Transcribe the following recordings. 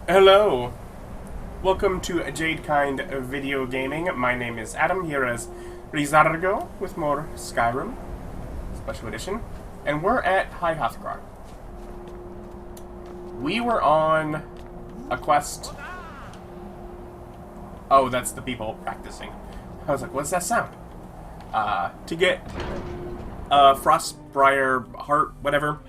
Hello, welcome to Jadekind Video Gaming. My name is Adam, here as Ri'zargo with more Skyrim Special Edition, and we're at High Hrothgar. We were on a quest. Oh, that's the people practicing. I was like, what's that sound? To get Frostbriar Heart, whatever.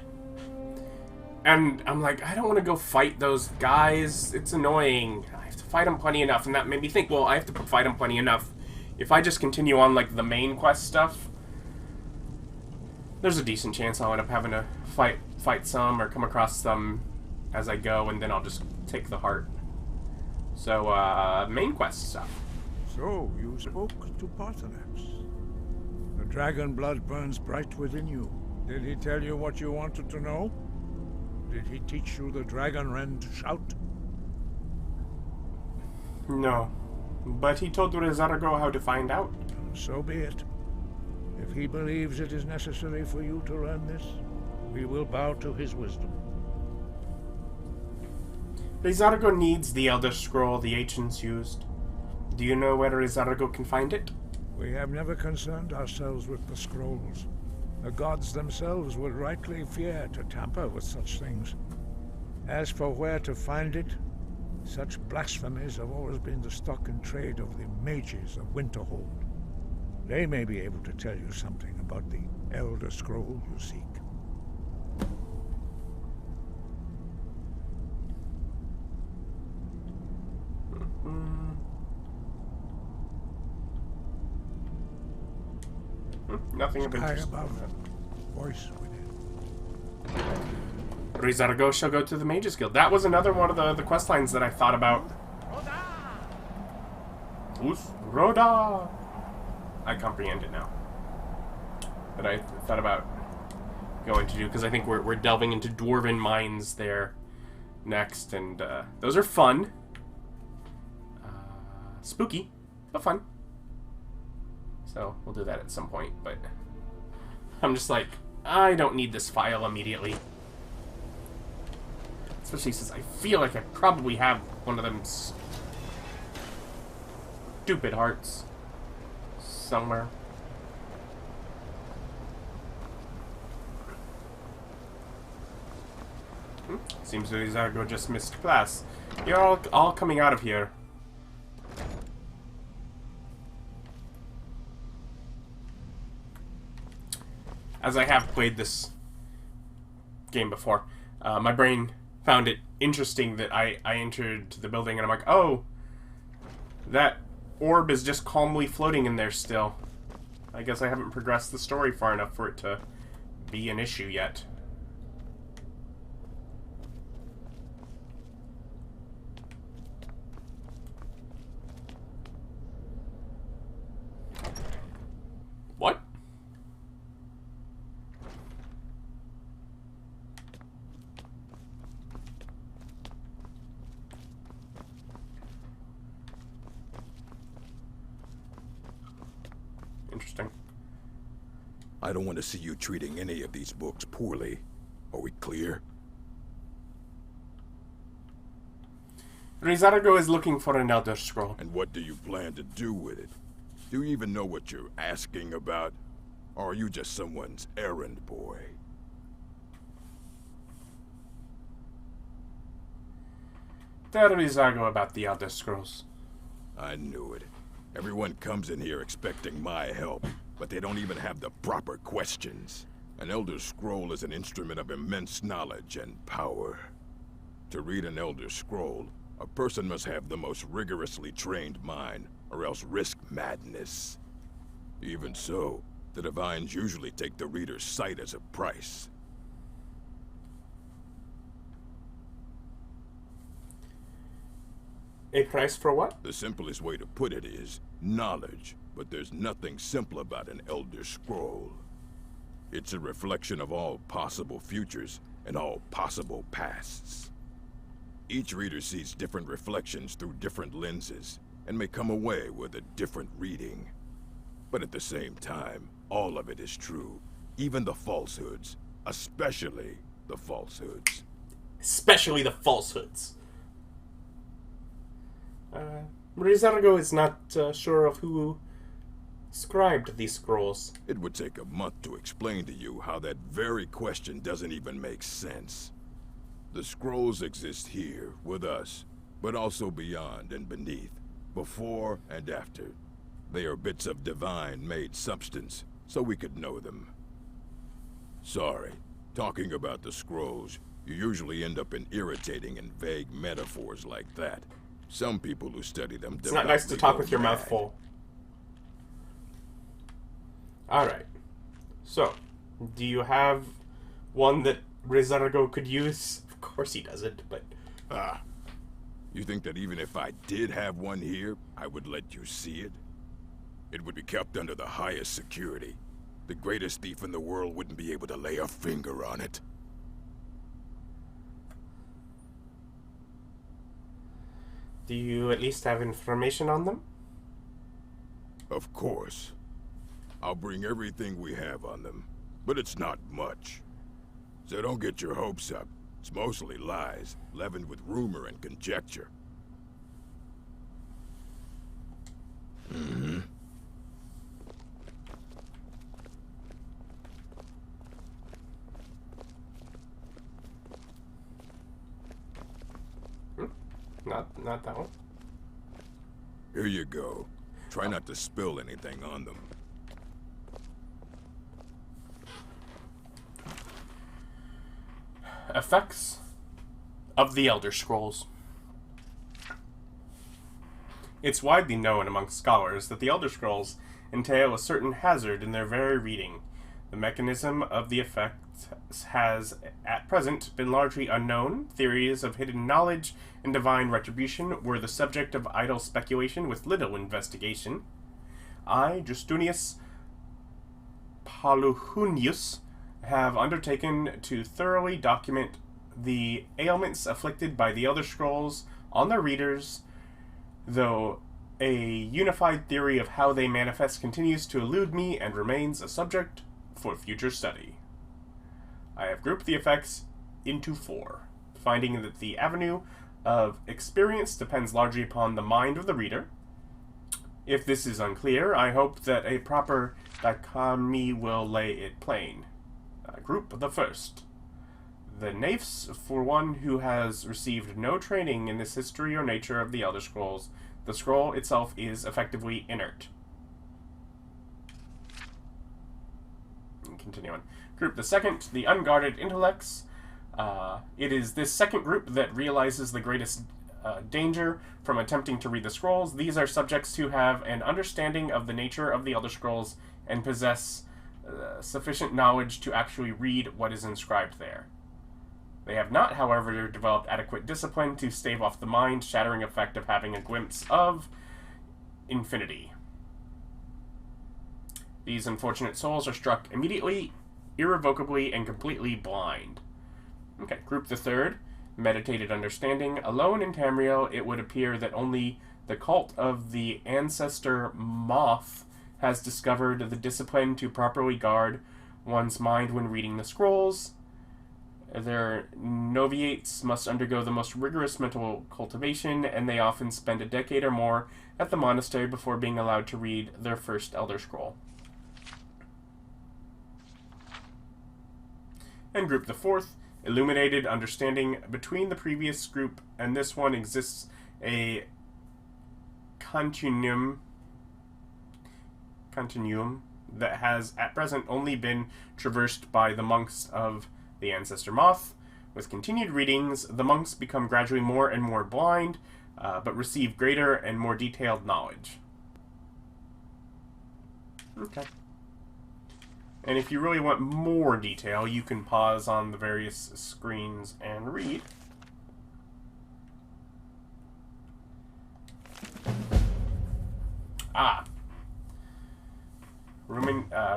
And I'm like, I don't want to go fight those guys. It's annoying. I have to fight them plenty enough. And that made me think, well, I have to fight them plenty enough. If I just continue on, like, the main quest stuff, there's a decent chance I'll end up having to fight some or come across some as I go, and then I'll just take the heart. So, main quest stuff. So, you spoke to Paarthurnax. The dragon blood burns bright within you. Did he tell you what you wanted to know? Did he teach you the dragon rend shout? No. But he told Ri'zargo how to find out. So be it. If he believes it is necessary for you to learn this, we will bow to his wisdom. Ri'zargo needs the Elder Scroll the ancients used. Do you know where Ri'zargo can find it? We have never concerned ourselves with the scrolls. The gods themselves would rightly fear to tamper with such things. As for where to find it, such blasphemies have always been the stock and trade of the mages of Winterhold. They may be able to tell you something about the Elder Scroll you seek. Nothing of Sky interest. above, voice within. Ri'zargo shall go to the Mages Guild. That was another one of the quest lines that I thought about. Rhoda! I comprehend it now. That I thought about going to do, because I think we're delving into dwarven mines there next, and those are fun. Spooky, but fun. So, we'll do that at some point, but I'm just like, I don't need this file immediately. Especially since I feel like I probably have one of them stupid hearts somewhere. Seems that Ri'zargo just missed class. You're all coming out of here. As I have played this game before, my brain found it interesting that I entered the building and I'm like, oh, that orb is just calmly floating in there still. I guess I haven't progressed the story far enough for it to be an issue yet. What? Interesting. I don't want to see you treating any of these books poorly. Are we clear? Ri'zargo is looking for an Elder Scroll. And what do you plan to do with it? Do you even know what you're asking about? Or are you just someone's errand boy? Tell Ri'zargo about the Elder Scrolls. I knew it. Everyone comes in here expecting my help, but they don't even have the proper questions. An Elder Scroll is an instrument of immense knowledge and power. To read an Elder Scroll, a person must have the most rigorously trained mind, or else risk madness. Even so, the Divines usually take the reader's sight as a price. A price for what? The simplest way to put it is knowledge, but there's nothing simple about an Elder Scroll. It's a reflection of all possible futures and all possible pasts. Each reader sees different reflections through different lenses, and may come away with a different reading. But at the same time, all of it is true, even the falsehoods, especially the falsehoods. Especially the falsehoods. Ri'zargo is not sure of who scribed these scrolls. It would take a month to explain to you how that very question doesn't even make sense. The scrolls exist here, with us, but also beyond and beneath, before and after. They are bits of divine-made substance, so we could know them. Sorry, talking about the scrolls, you usually end up in irritating and vague metaphors like that. Some people who study them It's not nice to talk with your mouth full. Alright. So, do you have one that Ri'zargo could use? Of course he doesn't, but... You think that even if I did have one here, I would let you see it? It would be kept under the highest security. The greatest thief in the world wouldn't be able to lay a finger on it. Do you at least have information on them? Of course. I'll bring everything we have on them, but it's not much. So don't get your hopes up. It's mostly lies, leavened with rumor and conjecture. Not that one. Here you go. Try not to spill anything on them. Effects of the Elder Scrolls. It's widely known among scholars that the Elder Scrolls entail a certain hazard in their very reading. The mechanism of the effect has, at present, been largely unknown. Theories of hidden knowledge and divine retribution were the subject of idle speculation with little investigation. I, Justinius Paluhunius, have undertaken to thoroughly document the ailments afflicted by the Elder Scrolls on their readers, though a unified theory of how they manifest continues to elude me and remains a subject for future study. I have grouped the effects into 4, finding that the avenue of experience depends largely upon the mind of the reader. If this is unclear, I hope that a proper dichotomy will lay it plain. Group the first. The Naifs, for one who has received no training in this history or nature of the Elder Scrolls. The scroll itself is effectively inert. Continuing. Group the second, the unguarded intellects. It is this second group that realizes the greatest danger from attempting to read the scrolls. These are subjects who have an understanding of the nature of the Elder Scrolls and possess sufficient knowledge to actually read what is inscribed there. They have not, however, developed adequate discipline to stave off the mind-shattering effect of having a glimpse of infinity. These unfortunate souls are struck immediately, irrevocably, and completely blind. Okay, group the third, meditated understanding. Alone in Tamriel, it would appear that only the cult of the ancestor Moth has discovered the discipline to properly guard one's mind when reading the scrolls. Their novitiates must undergo the most rigorous mental cultivation, and they often spend a decade or more at the monastery before being allowed to read their first Elder Scroll. And group the fourth, illuminated understanding. Between the previous group and this one exists a continuum that has at present only been traversed by the monks of the Ancestor Moth. With continued readings, the monks become gradually more and more blind, but receive greater and more detailed knowledge. Okay. And if you really want more detail, you can pause on the various screens and read.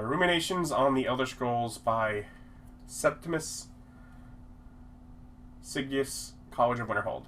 Ruminations on the Elder Scrolls by Septimus Sigius, College of Winterhold.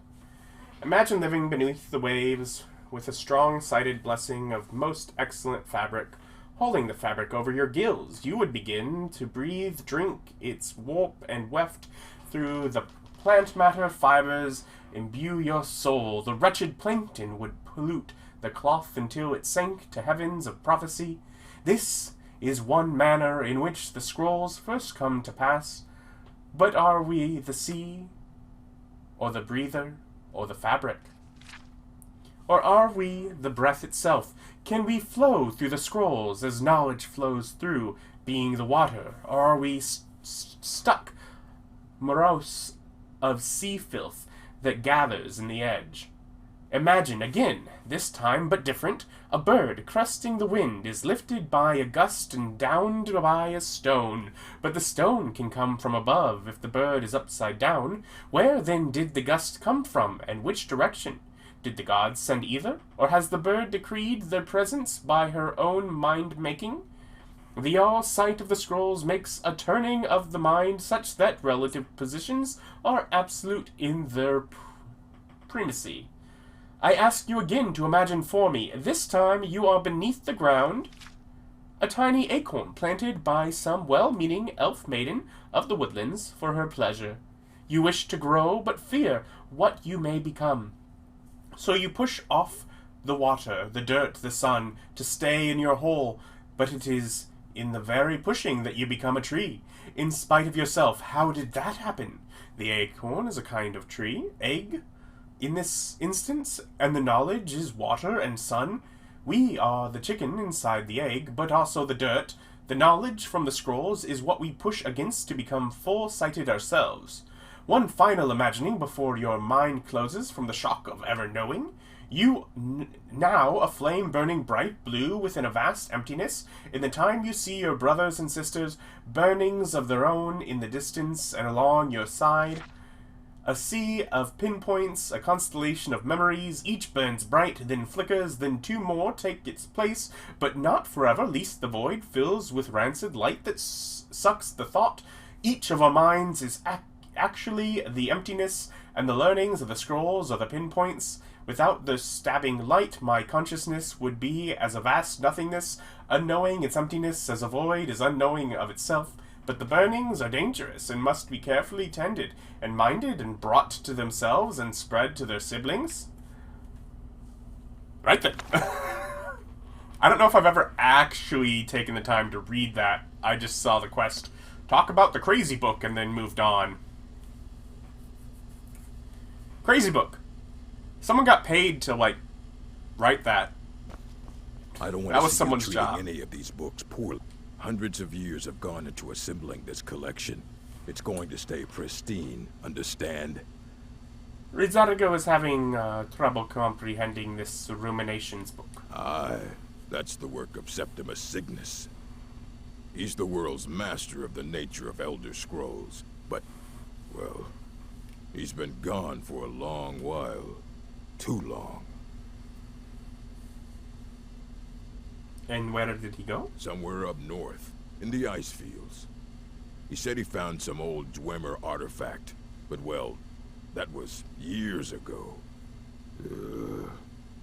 Imagine living beneath the waves with a strong-sided blessing of most excellent fabric, holding the fabric over your gills. You would begin to breathe, drink its warp and weft through the plant matter fibers imbue your soul. The wretched plankton would pollute the cloth until it sank to heavens of prophecy. This is one manner in which the scrolls first come to pass. But are we the sea, or the breather, or the fabric? Or are we the breath itself? Can we flow through the scrolls as knowledge flows through, being the water? Or are we stuck, morose of sea filth that gathers in the edge? Imagine again, this time but different, a bird cresting the wind is lifted by a gust and downed by a stone. But the stone can come from above if the bird is upside down. Where then did the gust come from, and which direction? Did the gods send either, or has the bird decreed their presence by her own mind-making? The all-sight of the scrolls makes a turning of the mind such that relative positions are absolute in their primacy. I ask you again to imagine for me. This time you are beneath the ground, a tiny acorn planted by some well-meaning elf maiden of the woodlands for her pleasure. You wish to grow, but fear what you may become. So you push off the water, the dirt, the sun, to stay in your hole, but it is in the very pushing that you become a tree, in spite of yourself. How did that happen? The acorn is a kind of tree, egg, in this instance, and the knowledge is water and sun. We are the chicken inside the egg, but also the dirt. The knowledge from the scrolls is what we push against to become full-sighted ourselves. One final imagining before your mind closes from the shock of ever knowing. You, now a flame burning bright blue within a vast emptiness, in the time you see your brothers and sisters, burnings of their own in the distance and along your side. A sea of pinpoints, a constellation of memories, each burns bright, then flickers, then two more take its place, but not forever, lest the void fills with rancid light that sucks the thought. Each of our minds is actually the emptiness, and the learnings of the scrolls are the pinpoints. Without the stabbing light, my consciousness would be as a vast nothingness, unknowing its emptiness as a void is unknowing of itself. But the burnings are dangerous and must be carefully tended and minded and brought to themselves and spread to their siblings. Right then. I don't know if I've ever actually taken the time to read that. I just saw the quest talk about the crazy book and then moved on. Crazy book. Someone got paid to, like, write that. I don't want that to was see someone's you job. treating any of these books poorly. Hundreds of years have gone into assembling this collection. It's going to stay pristine, understand? Ri'zargo is having trouble comprehending this Ruminations book. Aye, that's the work of Septimus Cygnus. He's the world's master of the nature of Elder Scrolls, but, well, he's been gone for a long while. Too long. And where did he go? Somewhere up north, in the ice fields. He said he found some old Dwemer artifact, but well, that was years ago.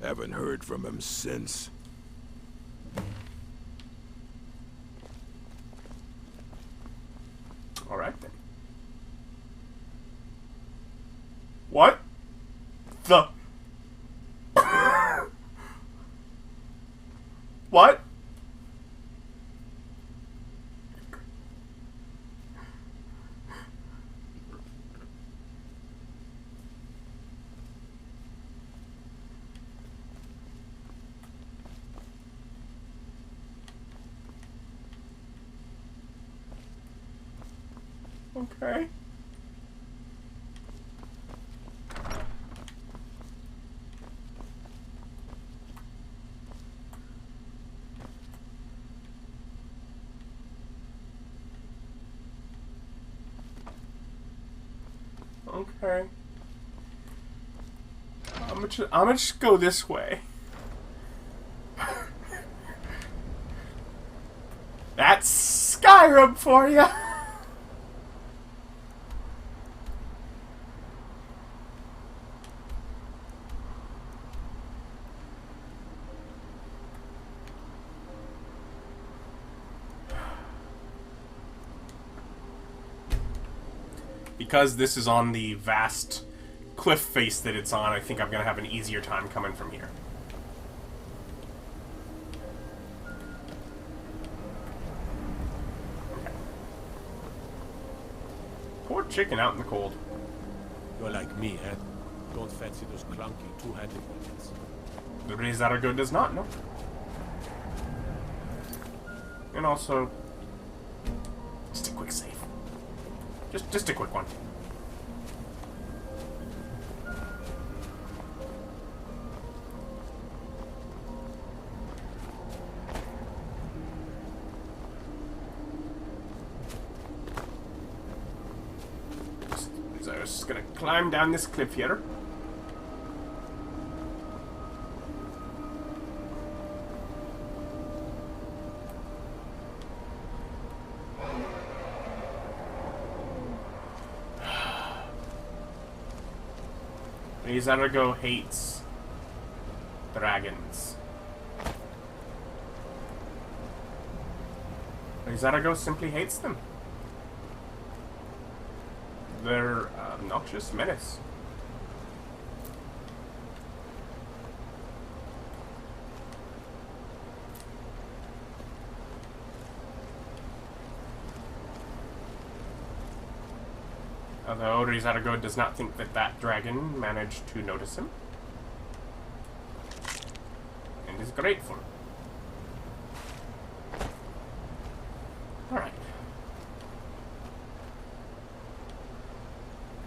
Haven't heard from him since. Alright then. What? The... What? Okay. Okay. I'm gonna just go this way. That's Skyrim for you. Because this is on the vast cliff face that it's on, I think I'm going to have an easier time coming from here. Okay. Poor chicken out in the cold. You're like me, eh? Don't fancy those clunky two-handed weapons. The Ri'zargo does not, no. And also, just a quick save. Just a quick one. So I was just gonna climb down this cliff here. Ri'zargo hates dragons. Ri'zargo simply hates them. They're obnoxious menace. Although Ri'zargo does not think that that dragon managed to notice him. And is grateful. Alright.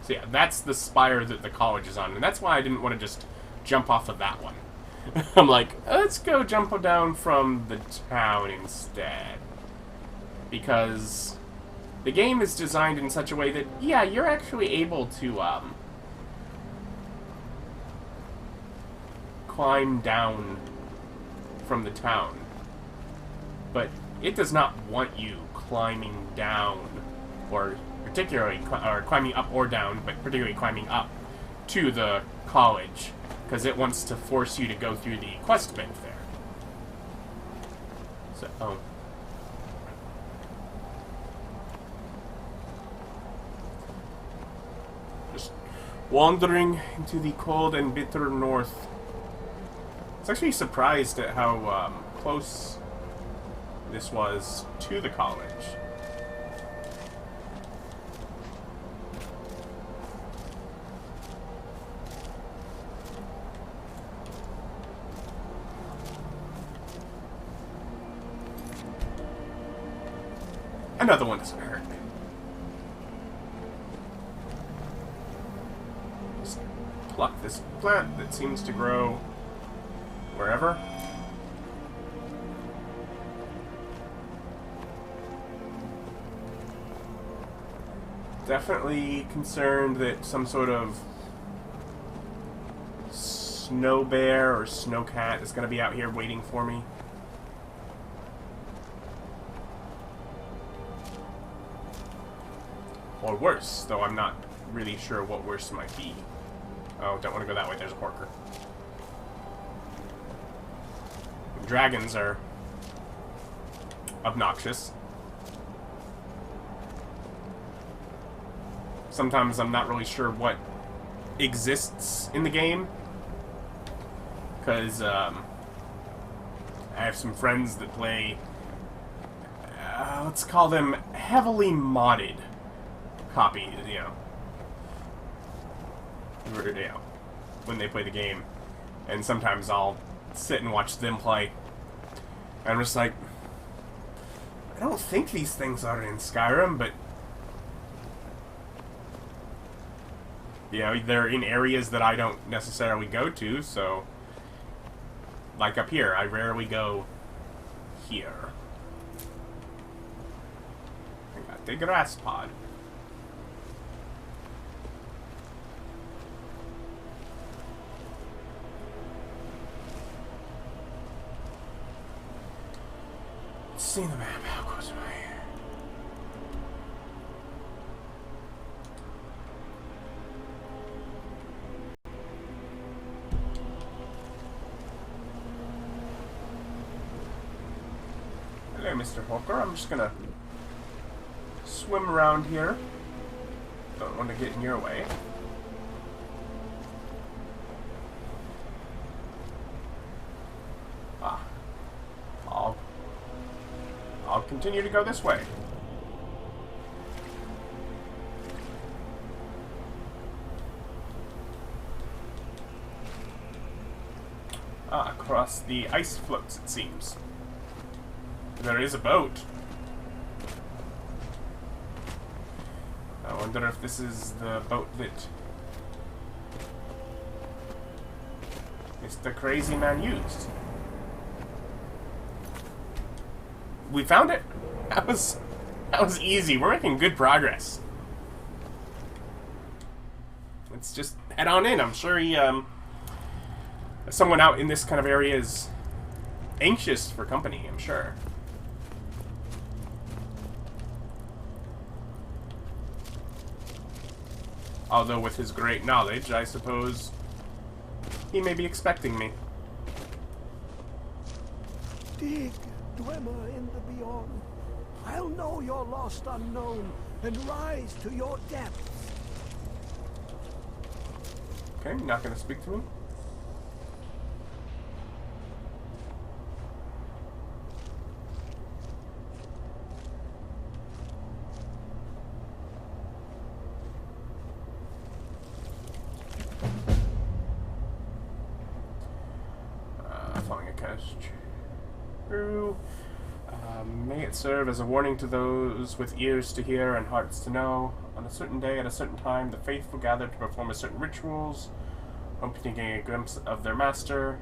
So yeah, that's the spire that the college is on. And that's why I didn't want to just jump off of that one. I'm like, let's go jump down from the town instead. Because the game is designed in such a way that, yeah, you're actually able to, climb down from the town. But it does not want you climbing down, or particularly, or climbing up or down, but particularly climbing up to the college, because it wants to force you to go through the quest bit there. So, oh. Wandering into the cold and bitter north. I was actually surprised at how close this was to the college. Another one doesn't hurt. Pluck this plant that seems to grow wherever. Definitely concerned that some sort of snow bear or snow cat is going to be out here waiting for me. Or worse, though I'm not really sure what worse might be. Oh, don't want to go that way. There's a porker. Dragons are obnoxious. Sometimes I'm not really sure what exists in the game. Because, I have some friends that play, let's call them heavily modded copies, you know, when they play the game. And sometimes I'll sit and watch them play. And I'm just like, I don't think these things are in Skyrim, but you know, they're in areas that I don't necessarily go to, so like up here, I rarely go here. I got the grass pod. See the map, how close am I? Hello, Mr. Hawker. I'm just gonna swim around here. Don't want to get in your way. continue to go this way. Across the ice floats, it seems. There is a boat. I wonder if this is the boat that Mr. Crazy Man used. We found it. That was easy. We're making good progress. Let's just head on in. I'm sure someone out in this kind of area is anxious for company, I'm sure. Although with his great knowledge, I suppose he may be expecting me. Dig, Dwemer in the beyond. I'll know your lost unknown and rise to your depths. Okay, you're not going to speak to me? Following a cache through. May it serve as a warning to those with ears to hear and hearts to know. On a certain day, at a certain time, the faithful gather to perform a certain rituals, hoping to gain a glimpse of their master.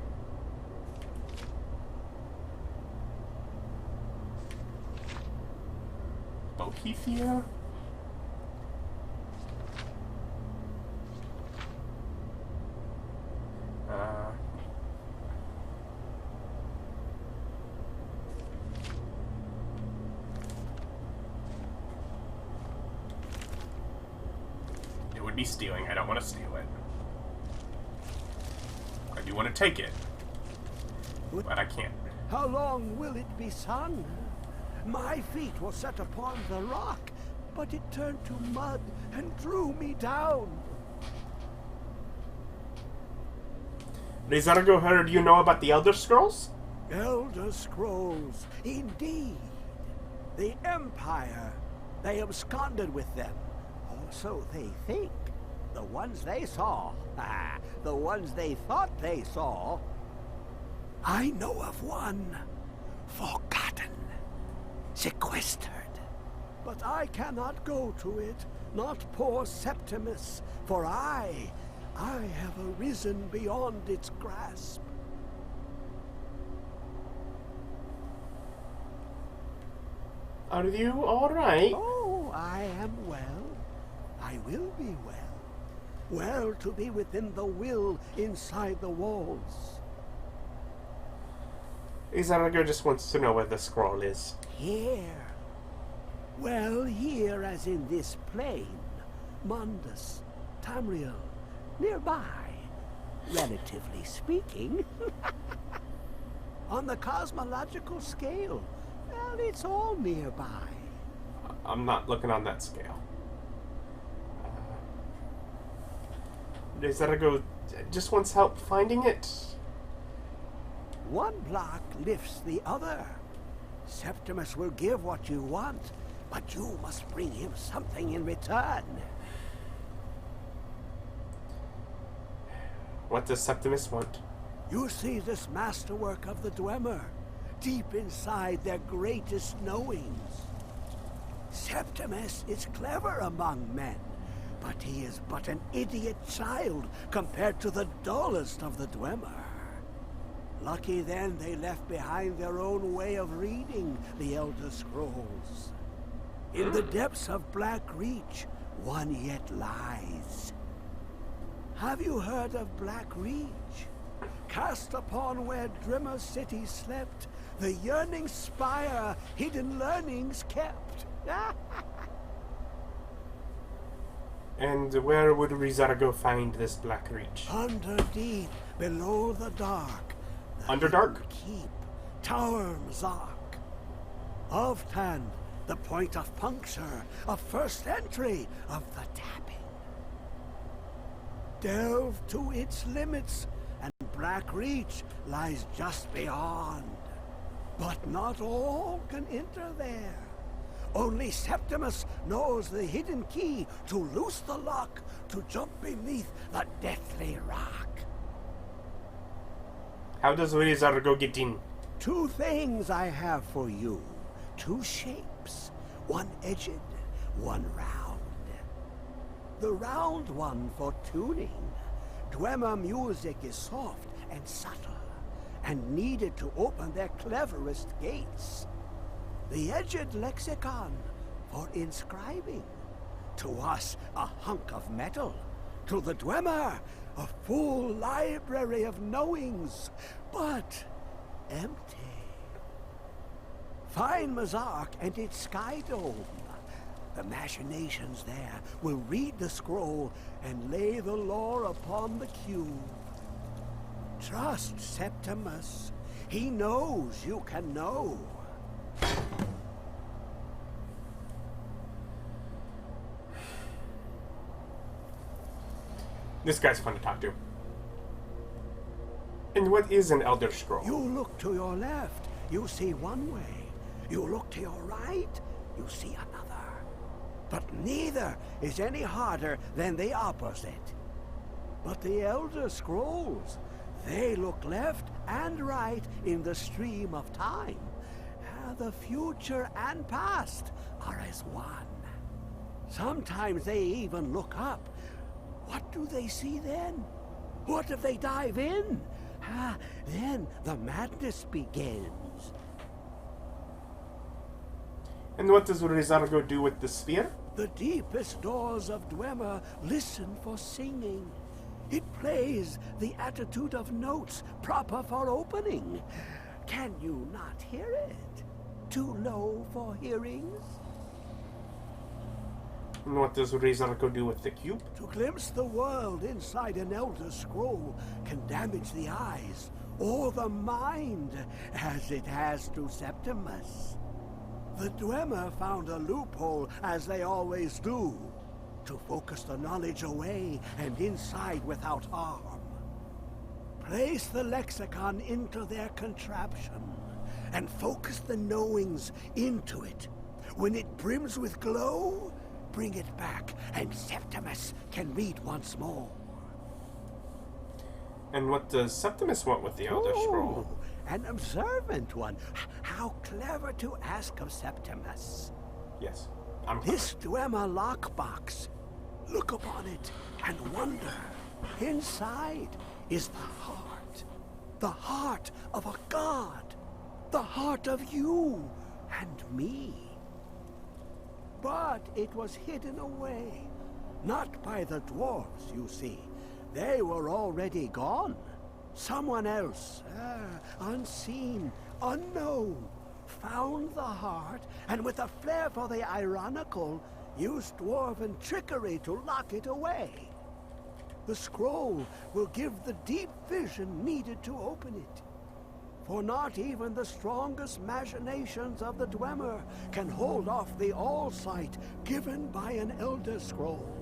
Bohethia? Be stealing. I don't want to steal it. I do want to take it, but I can't. How long will it be sung? My feet were set upon the rock, but it turned to mud and drew me down. Ri'zargo heard you know about the Elder Scrolls? Elder Scrolls, indeed. The Empire. They absconded with them. Or so they think. The ones they saw. The ones they thought they saw. I know of one. Forgotten. Sequestered. But I cannot go to it. Not poor Septimus. For I have arisen beyond its grasp. Are you alright? Oh, I am well. I will be well. Well to be within the will inside the walls. Ri'zargo just wants to know where the scroll is. Here. Well, here as in this plain. Mundus, Tamriel, nearby. Relatively speaking. On the cosmological scale, well, it's all nearby. I'm not looking on that scale. Ri'zargo just wants help finding it. One block lifts the other. Septimus will give what you want, but you must bring him something in return. What does Septimus want? You see this masterwork of the Dwemer, deep inside their greatest knowings. Septimus is clever among men, but he is but an idiot child compared to the dullest of the Dwemer. Lucky then they left behind their own way of reading the Elder Scrolls. In the depths of Black Reach, one yet lies. Have you heard of Black Reach? Cast upon where Drimmer City slept, the yearning spire hidden learnings kept. And where would Ri'zargo find this Black Reach? Under deep, below the dark. Underdark? Keep, Tower Mzark. Ovtan, the point of puncture, of first entry of the tapping. Delve to its limits, and Black Reach lies just beyond. But not all can enter there. Only Septimus knows the hidden key to loose the lock to jump beneath the deathly rock. How does Ri'zargo get in? 2 things I have for you. 2 shapes. One edged, one round. The round one for tuning. Dwemer music is soft and subtle, and needed to open their cleverest gates. The edged lexicon for inscribing. To us, a hunk of metal. To the Dwemer, a full library of knowings, but empty. Find Mazark and its sky dome. The machinations there will read the scroll and lay the lore upon the cube. Trust Septimus. He knows you can know. This guy's fun to talk to. And what is an Elder Scroll? You look to your left, you see one way. You look to your right, you see another. But neither is any harder than the opposite. But the Elder Scrolls, they look left and right in the stream of time. The future and past are as one. Sometimes they even look up. What do they see then? What if they dive in? Then the madness begins. And what does Ri'zargo do with the sphere? The deepest doors of Dwemer listen for singing. It plays the attitude of notes proper for opening. Can you not hear it? Too low for hearings? And what does Ri'zargo do with the cube? To glimpse the world inside an Elder Scroll can damage the eyes or the mind, as it has to Septimus. The Dwemer found a loophole, as they always do, to focus the knowledge away and inside without harm. Place the lexicon into their contraption, and focus the knowings into it. When it brims with glow, bring it back, and Septimus can read once more. And what does Septimus want with the Elder Scroll? An observant one. How clever to ask of Septimus. Yes, I'm This Dwemer lockbox. Look upon it and wonder. Inside is the heart. The heart of a god. The heart of you and me. But it was hidden away. Not by the dwarves, you see. They were already gone. Someone else, unseen, unknown, found the heart, and with a flair for the ironical, used dwarven trickery to lock it away. The scroll will give the deep vision needed to open it. For not even the strongest machinations of the Dwemer can hold off the all-sight given by an Elder Scroll.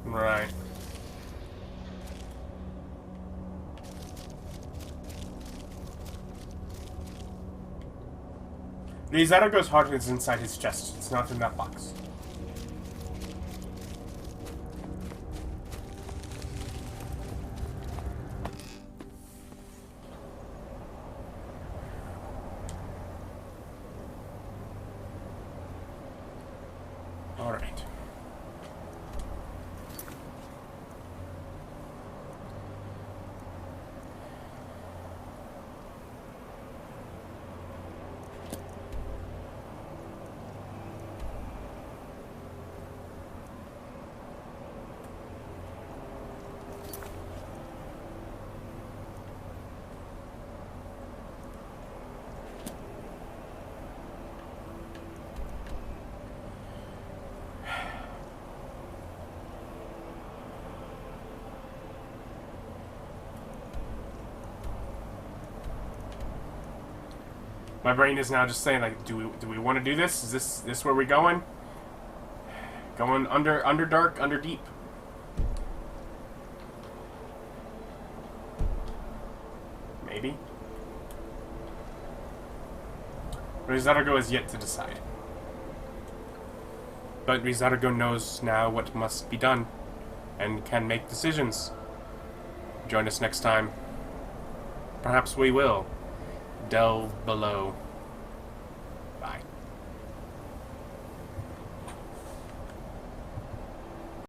Right. Ri'zargo's heart is inside his chest. It's not in that box. All right. My brain is now just saying, like, do we want to do this? Is this where we're going? Going under dark, under deep. Maybe. Ri'zargo is yet to decide. But Ri'zargo knows now what must be done, and can make decisions. Join us next time. Perhaps we will delve below. Bye.